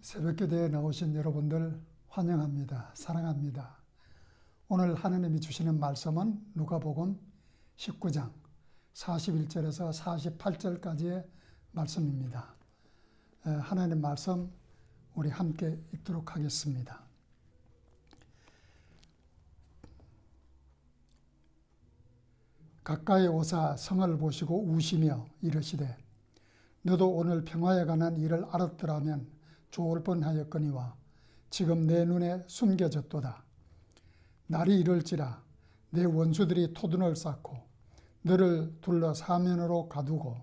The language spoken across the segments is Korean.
새벽기도에 나오신 여러분들 환영합니다. 사랑합니다. 오늘 하나님이 주시는 말씀은 누가복음 19장 41절에서 48절까지의 말씀입니다. 하나님 말씀 우리 함께 읽도록 하겠습니다. 가까이 오사 성을 보시고 우시며 이르시되 너도 오늘 평화에 관한 일을 알았더라면 좋을 뻔하였거니와 지금 내 눈에 숨겨졌도다. 날이 이를지라 내 원수들이 토둔을 쌓고 너를 둘러 사면으로 가두고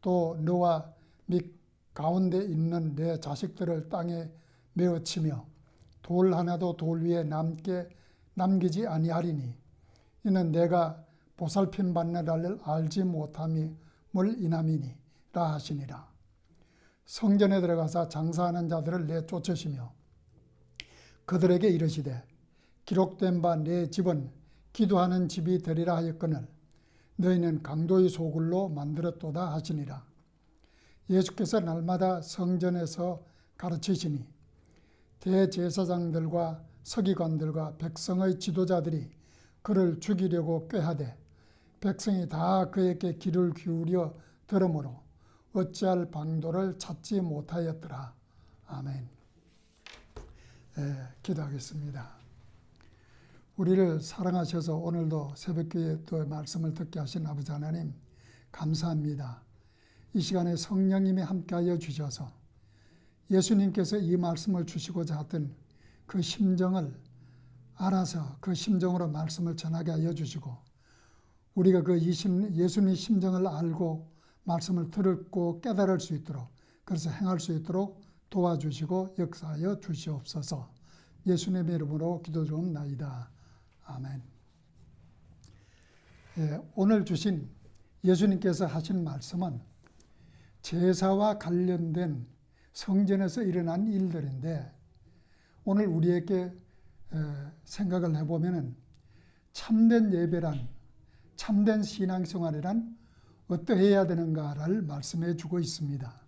또 너와 및 가운데 있는 내 자식들을 땅에 메어치며 돌 하나도 돌 위에 남기지 아니하리니 이는 내가 보살핌 받는 날을 알지 못함을 인함이니라 하시니라. 성전에 들어가서 장사하는 자들을 내쫓으시며 그들에게 이르시되 기록된 바 내 집은 기도하는 집이 되리라 하였거늘 너희는 강도의 소굴로 만들었도다 하시니라. 예수께서 날마다 성전에서 가르치시니 대제사장들과 서기관들과 백성의 지도자들이 그를 죽이려고 꾀하되 백성이 다 그에게 귀를 기울여 들으므로 어찌할 방도를 찾지 못하였더라. 아멘. 기도하겠습니다. 우리를 사랑하셔서 오늘도 새벽기도의 또 말씀을 듣게 하신 아버지 하나님 감사합니다. 이 시간에 성령님이 함께하여 주셔서 예수님께서 이 말씀을 주시고자 하던 그 심정을 알아서 그 심정으로 말씀을 전하게 하여 주시고 우리가 그 예수님의 심정을 알고 말씀을 듣고 깨달을 수 있도록 그래서 행할 수 있도록 도와주시고 역사하여 주시옵소서. 예수님의 이름으로 기도드리옵나이다. 아멘. 오늘 주신 예수님께서 하신 말씀은 제사와 관련된 성전에서 일어난 일들인데 오늘 우리에게 생각을 해보면 참된 예배란 참된 신앙생활이란 어떠해야 되는가를 말씀해 주고 있습니다.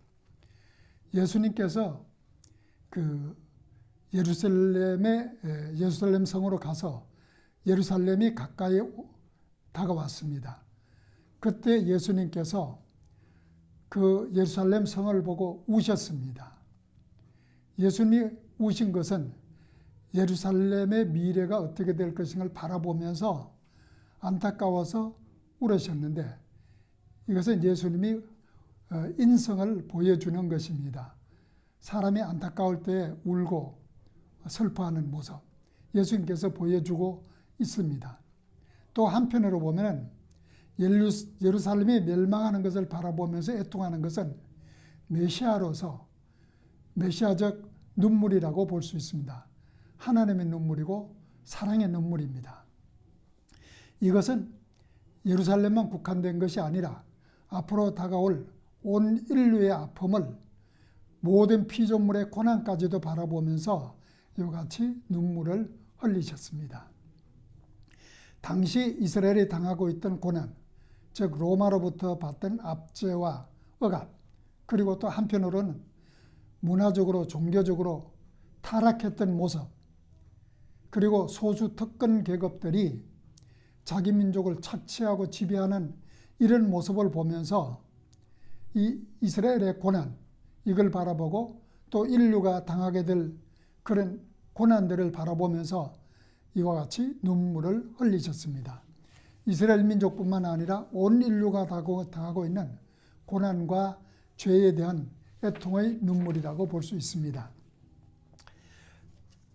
예수님께서 그 예루살렘 성으로 가서 예루살렘이 가까이 다가왔습니다. 그때 예수님께서 그 예루살렘 성을 보고 우셨습니다. 예수님이 우신 것은 예루살렘의 미래가 어떻게 될 것인가를 바라보면서 안타까워서 울으셨는데 이것은 예수님이 인성을 보여주는 것입니다. 사람이 안타까울 때 울고 슬퍼하는 모습 예수님께서 보여주고 있습니다. 또 한편으로 보면 예루살렘이 멸망하는 것을 바라보면서 애통하는 것은 메시아로서 메시아적 눈물이라고 볼 수 있습니다. 하나님의 눈물이고 사랑의 눈물입니다. 이것은 예루살렘만 국한된 것이 아니라 앞으로 다가올 온 인류의 아픔을 모든 피조물의 고난까지도 바라보면서 이와 같이 눈물을 흘리셨습니다. 당시 이스라엘이 당하고 있던 고난, 즉 로마로부터 받던 압제와 억압, 그리고 또 한편으로는 문화적으로 종교적으로 타락했던 모습, 그리고 소수 특권 계급들이 자기 민족을 착취하고 지배하는 이런 모습을 보면서 이 이스라엘의 고난 이걸 바라보고 또 인류가 당하게 될 그런 고난들을 바라보면서 이와 같이 눈물을 흘리셨습니다. 이스라엘 민족뿐만 아니라 온 인류가 당하고 있는 고난과 죄에 대한 애통의 눈물이라고 볼 수 있습니다.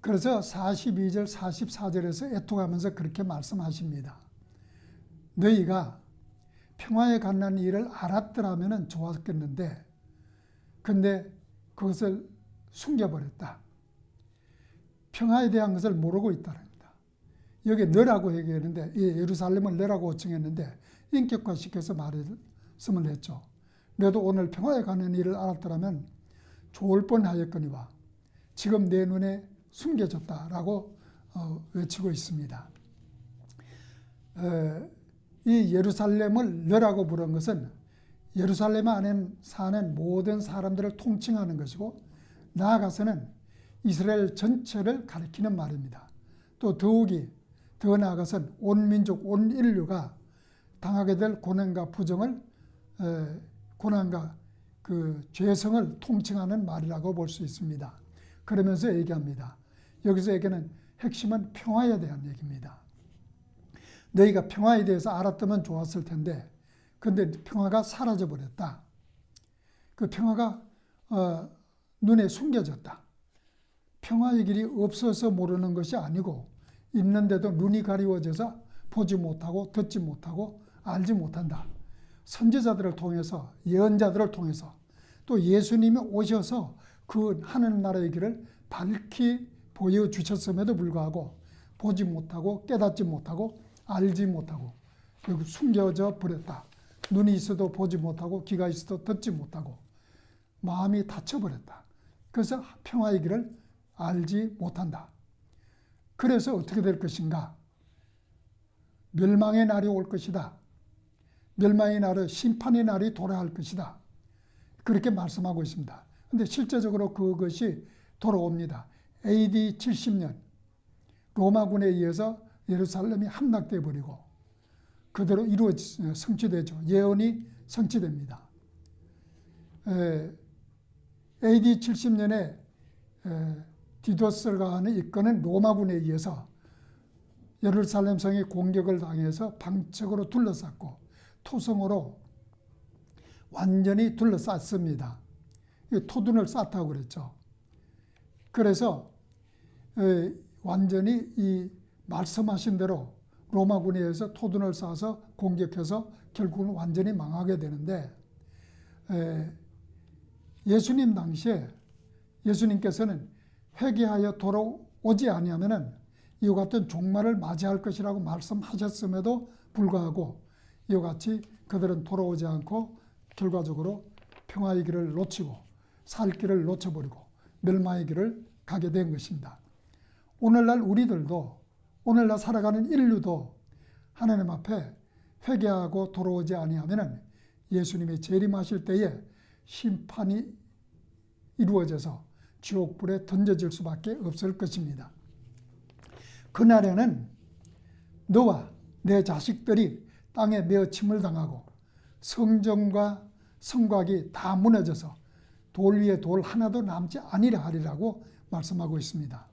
그래서 42절 44절에서 애통하면서 그렇게 말씀하십니다. 너희가 평화에 관한 일을 알았더라면 좋았겠는데 근데 그것을 숨겨버렸다. 평화에 대한 것을 모르고 있다랍니다. 여기 너라고 얘기했는데 예루살렘을 너라고 호칭했는데 인격화시켜서 말씀을 했죠. 너도 오늘 평화에 관한 일을 알았더라면 좋을 뻔하였거니와 지금 내 눈에 숨겨졌다라고 외치고 있습니다. 이 예루살렘을 너라고 부른 것은 예루살렘 안에 사는 모든 사람들을 통칭하는 것이고 나아가서는 이스라엘 전체를 가리키는 말입니다. 또 더욱이 더 나아가서는 온 민족, 온 인류가 당하게 될 고난과 부정을, 고난과 그 죄성을 통칭하는 말이라고 볼 수 있습니다. 그러면서 얘기합니다. 여기서 얘기는 핵심은 평화에 대한 얘기입니다. 너희가 평화에 대해서 알았다면 좋았을 텐데, 근데 평화가 사라져버렸다. 그 평화가 눈에 숨겨졌다. 평화의 길이 없어서 모르는 것이 아니고 있는데도 눈이 가리워져서 보지 못하고 듣지 못하고 알지 못한다. 선지자들을 통해서, 예언자들을 통해서, 또 예수님이 오셔서 그 하늘 나라의 길을 밝히 보여주셨음에도 불구하고 보지 못하고 깨닫지 못하고 알지 못하고 결국 숨겨져 버렸다. 눈이 있어도 보지 못하고 귀가 있어도 듣지 못하고 마음이 닫혀버렸다. 그래서 평화의 길을 알지 못한다. 그래서 어떻게 될 것인가? 멸망의 날이 올 것이다. 멸망의 날은 심판의 날이 돌아올 것이다. 그렇게 말씀하고 있습니다. 그런데 실제적으로 그것이 돌아옵니다. AD 70년 로마군에 의해서 예루살렘이 함락되어 버리고 그대로 성취되죠. 예언이 성취됩니다. AD 70년에 디도스가 하는 이끄는 로마군에 의해서 예루살렘 성이 공격을 당해서 방적으로 둘러쌌고 토성으로 완전히 둘러쌌습니다. 토둔을 쌓다고 그랬죠. 그래서 완전히 이 말씀하신 대로 로마군에 의해서 토둔을 쌓아서 공격해서 결국은 완전히 망하게 되는데, 예수님 당시에 예수님께서는 회개하여 돌아오지 아니하면은 이와 같은 종말을 맞이할 것이라고 말씀하셨음에도 불구하고 이와 같이 그들은 돌아오지 않고 결과적으로 평화의 길을 놓치고 살 길을 놓쳐버리고 멸망의 길을 가게 된 것입니다. 오늘날 우리들도, 오늘날 살아가는 인류도 하나님 앞에 회개하고 돌아오지 아니하면은 예수님이 재림하실 때에 심판이 이루어져서 지옥불에 던져질 수밖에 없을 것입니다. 그날에는 너와 내 자식들이 땅에 메어침을 당하고 성전과 성곽이 다 무너져서 돌 위에 돌 하나도 남지 아니라 하리라고 말씀하고 있습니다.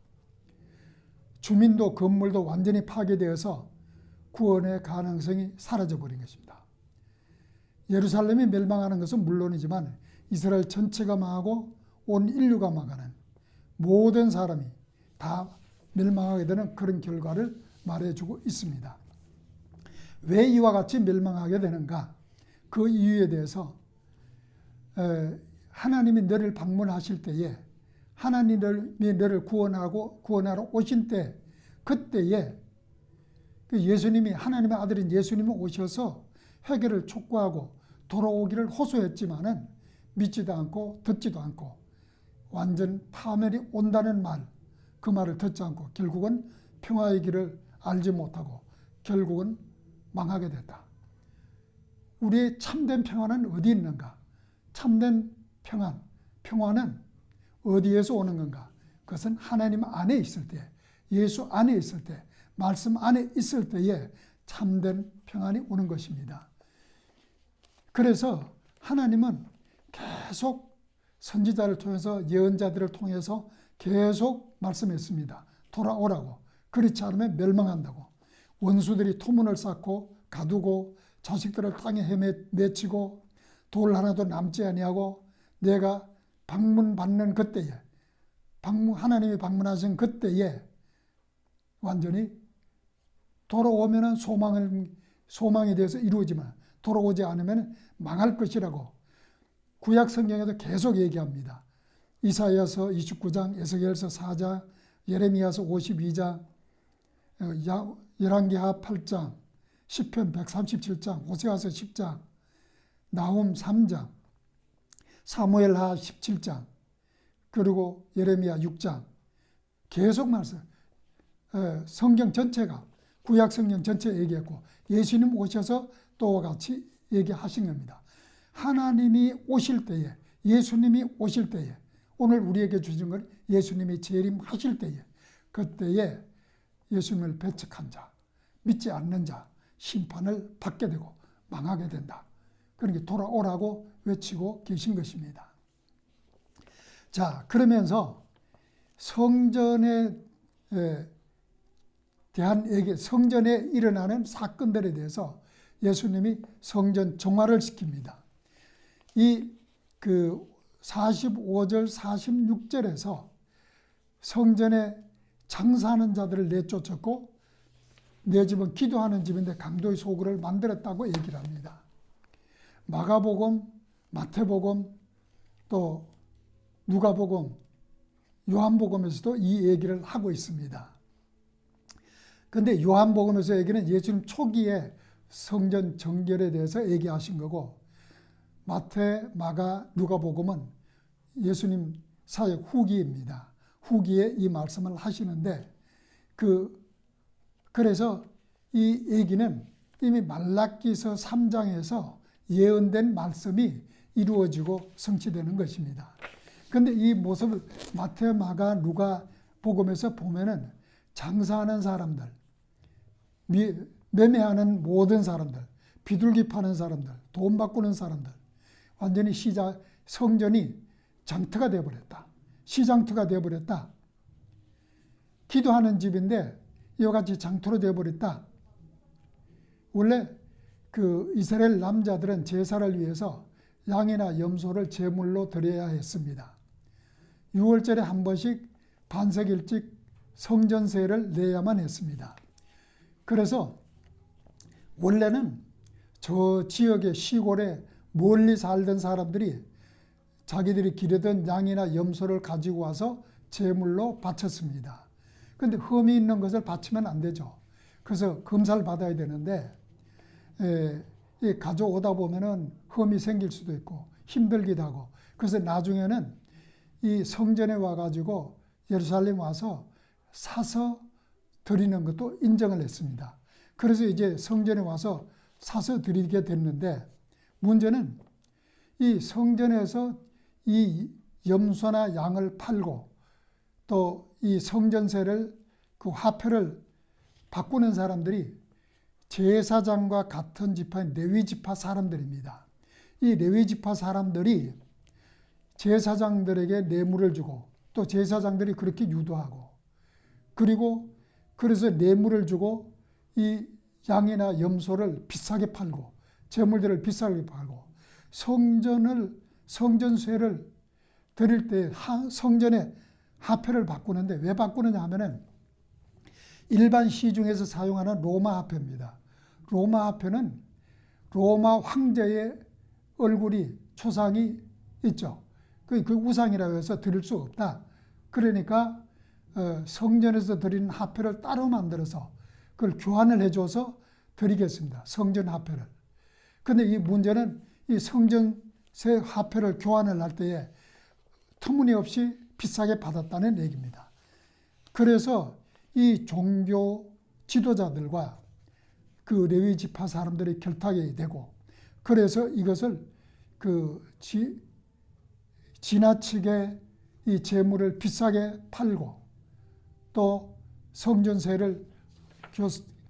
주민도 건물도 완전히 파괴되어서 구원의 가능성이 사라져버린 것입니다. 예루살렘이 멸망하는 것은 물론이지만 이스라엘 전체가 망하고 온 인류가 망하는 모든 사람이 다 멸망하게 되는 그런 결과를 말해주고 있습니다. 왜 이와 같이 멸망하게 되는가? 그 이유에 대해서 하나님이 너를 방문하실 때에, 하나님이 너를 구원하러 오신 때, 그때에 예수님이, 하나님의 아들인 예수님이 오셔서 회개를 촉구하고 돌아오기를 호소했지만은 믿지도 않고 듣지도 않고 완전 파멸이 온다는 말, 그 말을 듣지 않고 결국은 평화의 길을 알지 못하고 결국은 망하게 됐다. 우리의 참된 평화는 어디 있는가? 참된 평화는 어디에서 오는 건가? 그것은 하나님 안에 있을 때, 예수 안에 있을 때, 말씀 안에 있을 때에 참된 평안이 오는 것입니다. 그래서 하나님은 계속 선지자를 통해서, 예언자들을 통해서 계속 말씀했습니다. 돌아오라고. 그렇지 않으면 멸망한다고. 원수들이 토문을 쌓고 가두고 자식들을 땅에 헤매치고 돌 하나도 남지 아니하고 내가 방문받는 그때에, 하나님이 방문하신 그때에 완전히 돌아오면은 소망에 대해서 이루어지만 돌아오지 않으면 망할 것이라고 구약 성경에도 계속 얘기합니다. 이사야서 29장, 에스겔서 4장, 예레미야서 52장, 열왕기하 8장, 시편 137장, 호세아서 10장, 나훔 3장, 사무엘하 17장, 그리고 예레미야 6장 계속 말씀. 성경 전체가, 구약 성경 전체 얘기했고 예수님 오셔서 또 같이 얘기하신 겁니다. 하나님이 오실 때에, 예수님이 오실 때에 오늘 우리에게 주신 건 예수님이 재림하실 때에, 그때에 예수님을 배척한 자, 믿지 않는 자 심판을 받게 되고 망하게 된다. 그러니까 돌아오라고 외치고 계신 것입니다. 자, 그러면서 성전에 대한 얘기, 성전에 일어나는 사건들에 대해서 예수님이 성전 정화를 시킵니다. 이 45절, 46절에서 성전에 장사하는 자들을 내쫓았고 내 집은 기도하는 집인데 강도의 소굴을 만들었다고 얘기를 합니다. 마가복음, 마태복음, 또 누가복음, 요한복음에서도 이 얘기를 하고 있습니다. 그런데 요한복음에서 얘기는 예수님 초기에 성전 정결에 대해서 얘기하신 거고, 마태, 마가, 누가복음은 예수님 사역 후기입니다. 후기에 이 말씀을 하시는데, 그래서 이 얘기는 이미 말라기서 3장에서 예언된 말씀이 이루어지고 성취되는 것입니다. 그런데 이 모습을 마태, 마가, 누가 복음에서 보면은 장사하는 사람들, 매매하는 모든 사람들, 비둘기 파는 사람들, 돈 바꾸는 사람들, 완전히 성전이 장터가 되어버렸다. 시장터가 되어버렸다. 기도하는 집인데 이와 같이 장터로 되어버렸다. 원래 이스라엘 남자들은 제사를 위해서 양이나 염소를 제물로 드려야 했습니다. 6월절에 한 번씩 반석 일찍 성전세를 내야만 했습니다. 그래서 원래는 저 지역의 시골에 멀리 살던 사람들이 자기들이 기르던 양이나 염소를 가지고 와서 제물로 바쳤습니다. 그런데 흠이 있는 것을 바치면 안 되죠. 그래서 검사를 받아야 되는데 가져오다 보면은 흠이 생길 수도 있고 힘들기도 하고, 그래서 나중에는 이 성전에 와가지고 예루살렘 와서 사서 드리는 것도 인정을 했습니다. 그래서 이제 성전에 와서 사서 드리게 됐는데, 문제는 이 성전에서 이 염소나 양을 팔고 또 이 성전세를 화폐를 바꾸는 사람들이 제사장과 같은 지파인 레위 지파 사람들입니다. 이 레위 지파 사람들이 제사장들에게 뇌물을 주고 또 제사장들이 그렇게 유도하고, 그리고 그래서 뇌물을 주고 이 양이나 염소를 비싸게 팔고 제물들을 비싸게 팔고 성전세를 드릴 때 성전에 화폐를 바꾸는데 왜 바꾸느냐 하면은 일반 시중에서 사용하는 로마 화폐입니다. 로마 화폐는 로마 황제의 얼굴이 초상이 있죠. 그 우상이라고 해서 드릴 수 없다. 그러니까 성전에서 드리는 화폐를 따로 만들어서 그걸 교환을 해줘서 드리겠습니다. 성전 화폐를. 그런데 이 문제는 이 성전세 화폐를 교환을 할 때에 터무니없이 비싸게 받았다는 얘기입니다. 그래서 이 종교 지도자들과 그 레위 지파 사람들이 결탁이 되고, 그래서 이것을 지나치게 이 재물을 비싸게 팔고 또 성전세를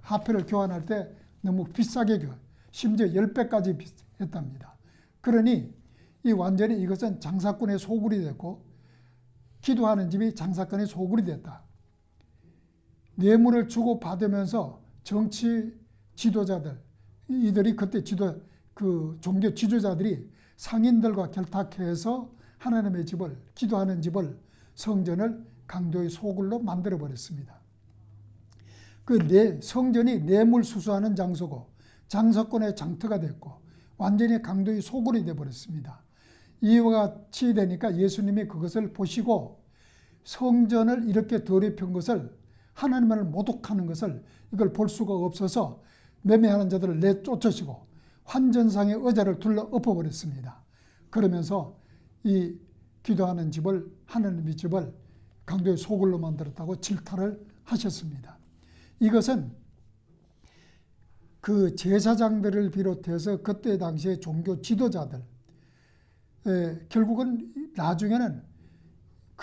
화폐를 교환할 때 너무 비싸게 심지어 10배까지 했답니다. 그러니 이 완전히 이것은 장사꾼의 소굴이 됐고 기도하는 집이 장사꾼의 소굴이 됐다. 뇌물을 주고 받으면서 정치 지도자들, 이들이 그때 종교 지도자들이 상인들과 결탁해서 하나님의 집을, 기도하는 집을, 성전을 강도의 소굴로 만들어 버렸습니다. 성전이 뇌물 수수하는 장소고 장사꾼의 장터가 됐고 완전히 강도의 소굴이 되어 버렸습니다. 이와 같이 되니까 예수님이 그것을 보시고 성전을 이렇게 더럽힌 것을, 하나님을 모독하는 것을 이걸 볼 수가 없어서 매매하는 자들을 내쫓으시고 환전상의 의자를 둘러 엎어버렸습니다. 그러면서 이 기도하는 집을, 하나님의 집을 강도의 소굴로 만들었다고 질타를 하셨습니다. 이것은 그 제사장들을 비롯해서 그때 당시의 종교 지도자들, 결국은 나중에는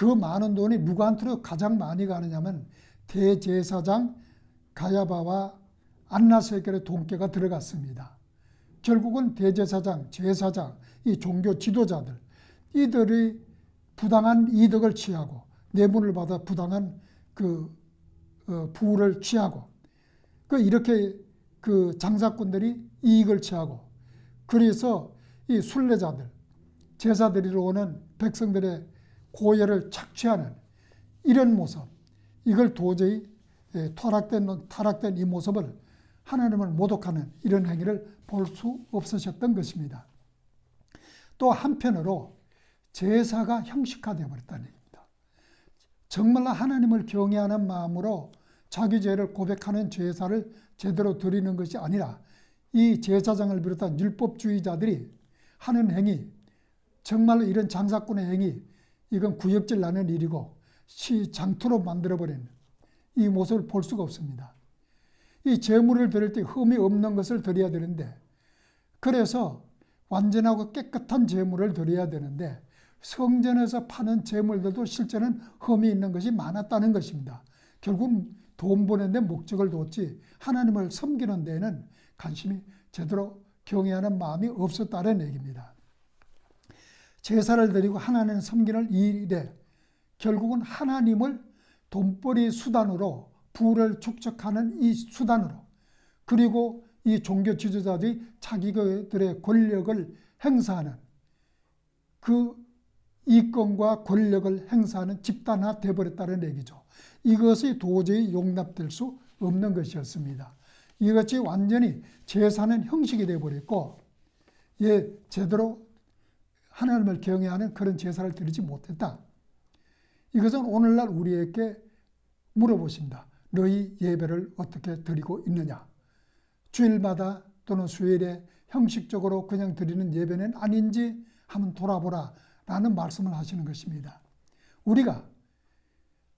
그 많은 돈이 누구한테로 가장 많이 가느냐면 대제사장 가야바와 안나세겔의 돈께가 들어갔습니다. 결국은 대제사장, 제사장, 이 종교 지도자들, 이들이 부당한 이득을 취하고 뇌물을 받아 부당한 부를 취하고 이렇게 장사꾼들이 이익을 취하고, 그래서 이 순례자들, 제사드리러 오는 백성들의 고열을 착취하는 이런 모습, 이걸 도저히 타락된 이 모습을 하나님을 모독하는 이런 행위를 볼 수 없으셨던 것입니다. 또 한편으로 제사가 형식화되어 버렸다는 얘기입니다. 정말로 하나님을 경외하는 마음으로 자기 죄를 고백하는 제사를 제대로 드리는 것이 아니라 이 제사장을 비롯한 율법주의자들이 하는 행위, 정말로 이런 장사꾼의 행위, 이건 구역질 나는 일이고 장투로 만들어버리는 이 모습을 볼 수가 없습니다. 이 제물을 드릴 때 흠이 없는 것을 드려야 되는데, 그래서 완전하고 깨끗한 제물을 드려야 되는데 성전에서 파는 제물들도 실제는 흠이 있는 것이 많았다는 것입니다. 결국 돈 버는 데 목적을 뒀지 하나님을 섬기는 데에는 관심이 제대로 경외하는 마음이 없었다는 얘기입니다. 제사를 드리고 하나님을 섬기는 일에 결국은 하나님을 돈벌이 수단으로, 부를 축적하는 이 수단으로, 그리고 이 종교 지도자들이 자기들의 권력을 행사하는 그 이권과 권력을 행사하는 집단화 되어버렸다는 얘기죠. 이것이 도저히 용납될 수 없는 것이었습니다. 이것이 완전히 제사는 형식이 되어버렸고, 제대로 하나님을 경외하는 그런 제사를 드리지 못했다. 이것은 오늘날 우리에게 물어보십니다. 너희 예배를 어떻게 드리고 있느냐? 주일마다 또는 수요일에 형식적으로 그냥 드리는 예배는 아닌지 한번 돌아보라 라는 말씀을 하시는 것입니다. 우리가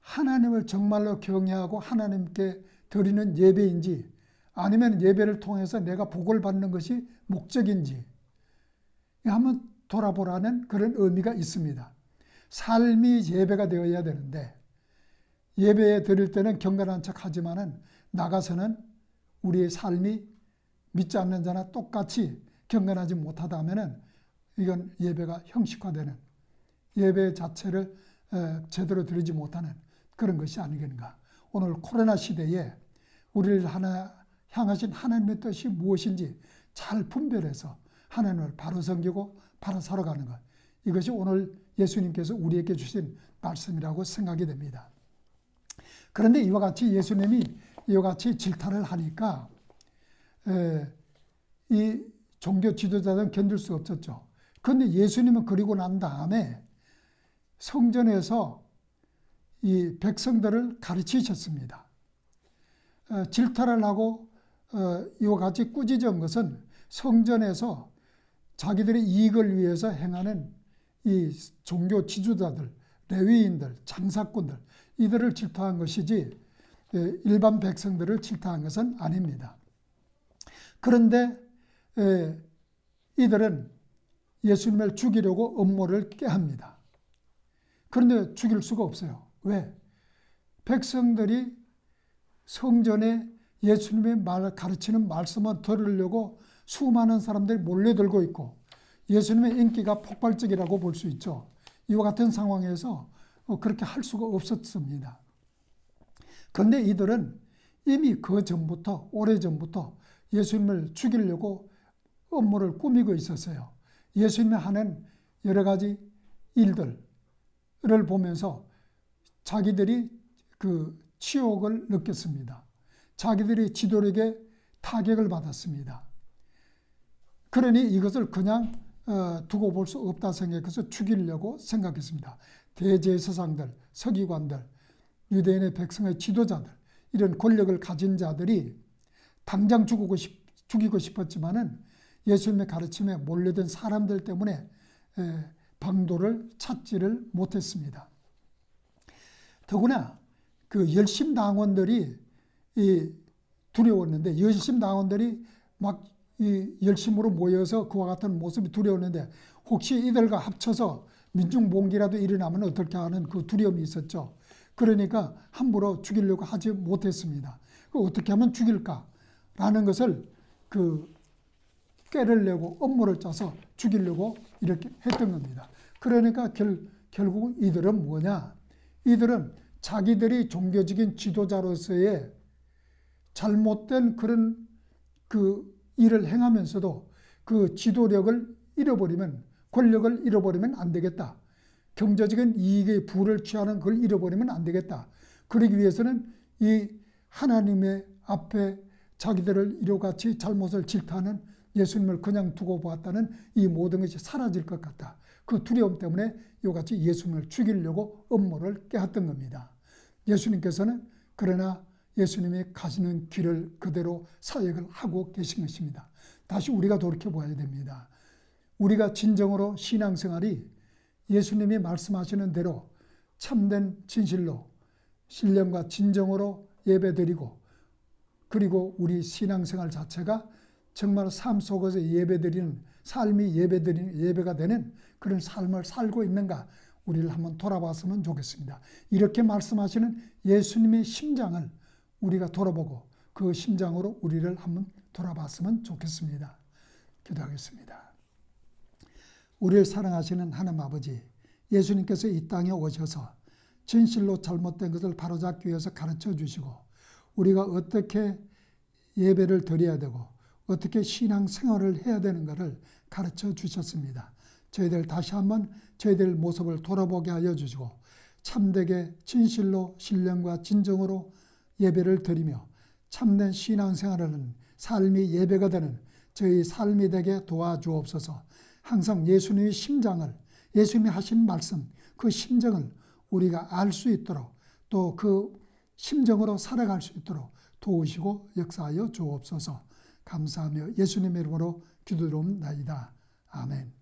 하나님을 정말로 경외하고 하나님께 드리는 예배인지, 아니면 예배를 통해서 내가 복을 받는 것이 목적인지 한번 돌아보라는 그런 의미가 있습니다. 삶이 예배가 되어야 되는데, 예배 드릴 때는 경건한 척 하지만은 나가서는 우리의 삶이 믿지 않는 자나 똑같이 경건하지 못하다면은 이건 예배가 형식화되는, 예배 자체를 제대로 드리지 못하는 그런 것이 아니겠는가. 오늘 코로나 시대에 우리를 향하신 하나님의 뜻이 무엇인지 잘 분별해서 하나님을 바로 섬기고 바로 살아가는 것, 이것이 오늘 예수님께서 우리에게 주신 말씀이라고 생각이 됩니다. 그런데 이와 같이 예수님이 이와 같이 질타를 하니까 이 종교 지도자들은 견딜 수 없었죠. 그런데 예수님은 그리고 난 다음에 성전에서 이 백성들을 가르치셨습니다. 질타를 하고 이와 같이 꾸짖은 것은 성전에서 자기들의 이익을 위해서 행하는 이 종교 지도자들, 레위인들, 장사꾼들, 이들을 질타한 것이지 일반 백성들을 질타한 것은 아닙니다. 그런데 이들은 예수님을 죽이려고 음모를 깨합니다. 그런데 죽일 수가 없어요. 왜? 백성들이 성전에 예수님의 가르치는 말씀을 들으려고 수많은 사람들이 몰려들고 있고 예수님의 인기가 폭발적이라고 볼 수 있죠. 이와 같은 상황에서 그렇게 할 수가 없었습니다. 그런데 이들은 이미 그 전부터, 오래전부터 예수님을 죽이려고 음모를 꾸미고 있었어요. 예수님이 하는 여러 가지 일들을 보면서 자기들이 그 치욕을 느꼈습니다. 자기들이 지도력에 타격을 받았습니다. 그러니 이것을 그냥 두고 볼 수 없다 생각해서 죽이려고 생각했습니다. 대제사장들, 서기관들, 유대인의 백성의 지도자들, 이런 권력을 가진 자들이 당장 죽이고 싶었지만은 예수님의 가르침에 몰려든 사람들 때문에 방도를 찾지를 못했습니다. 더구나 그 열심당원들이 두려웠는데, 열심당원들이 막 이 열심으로 모여서 그와 같은 모습이 두려웠는데 혹시 이들과 합쳐서 민중봉기라도 일어나면 어떻게 하는 그 두려움이 있었죠. 그러니까 함부로 죽이려고 하지 못했습니다. 어떻게 하면 죽일까라는 것을 꾀를 내고 음모를 짜서 죽이려고 이렇게 했던 겁니다. 그러니까 결국 이들은 뭐냐? 이들은 자기들이 종교적인 지도자로서의 잘못된 그런 일을 행하면서도 그 지도력을 잃어버리면, 권력을 잃어버리면 안 되겠다. 경제적인 이익의 부를 취하는 그걸 잃어버리면 안 되겠다. 그러기 위해서는 이 하나님의 앞에 자기들을 이러같이 잘못을 질타하는 예수님을 그냥 두고 보았다는 이 모든 것이 사라질 것 같다. 그 두려움 때문에 이같이 예수님을 죽이려고 음모를 깨었던 겁니다. 예수님께서는 그러나 예수님이 가시는 길을 그대로 사역을 하고 계신 것입니다. 다시 우리가 돌이켜봐야 됩니다. 우리가 진정으로 신앙생활이 예수님이 말씀하시는 대로 참된 진실로 신령과 진정으로 예배드리고, 그리고 우리 신앙생활 자체가 정말 삶 속에서 예배드리는 삶이 예배가 되는 그런 삶을 살고 있는가, 우리를 한번 돌아봤으면 좋겠습니다. 이렇게 말씀하시는 예수님의 심장을 우리가 돌아보고 그 심장으로 우리를 한번 돌아봤으면 좋겠습니다. 기도하겠습니다. 우리를 사랑하시는 하나님 아버지, 예수님께서 이 땅에 오셔서 진실로 잘못된 것을 바로잡기 위해서 가르쳐 주시고, 우리가 어떻게 예배를 드려야 되고 어떻게 신앙생활을 해야 되는가를 가르쳐 주셨습니다. 저희들 다시 한번 저희들 모습을 돌아보게 하여 주시고, 참되게 진실로 신령과 진정으로 예배를 드리며 참된 신앙생활을 하는 삶이 예배가 되는 저희 삶이 되게 도와주옵소서. 항상 예수님의 심장을, 예수님이 하신 말씀, 그 심정을 우리가 알 수 있도록, 또 그 심정으로 살아갈 수 있도록 도우시고 역사하여 주옵소서. 감사하며 예수님의 이름으로 기도드리옵나이다. 아멘.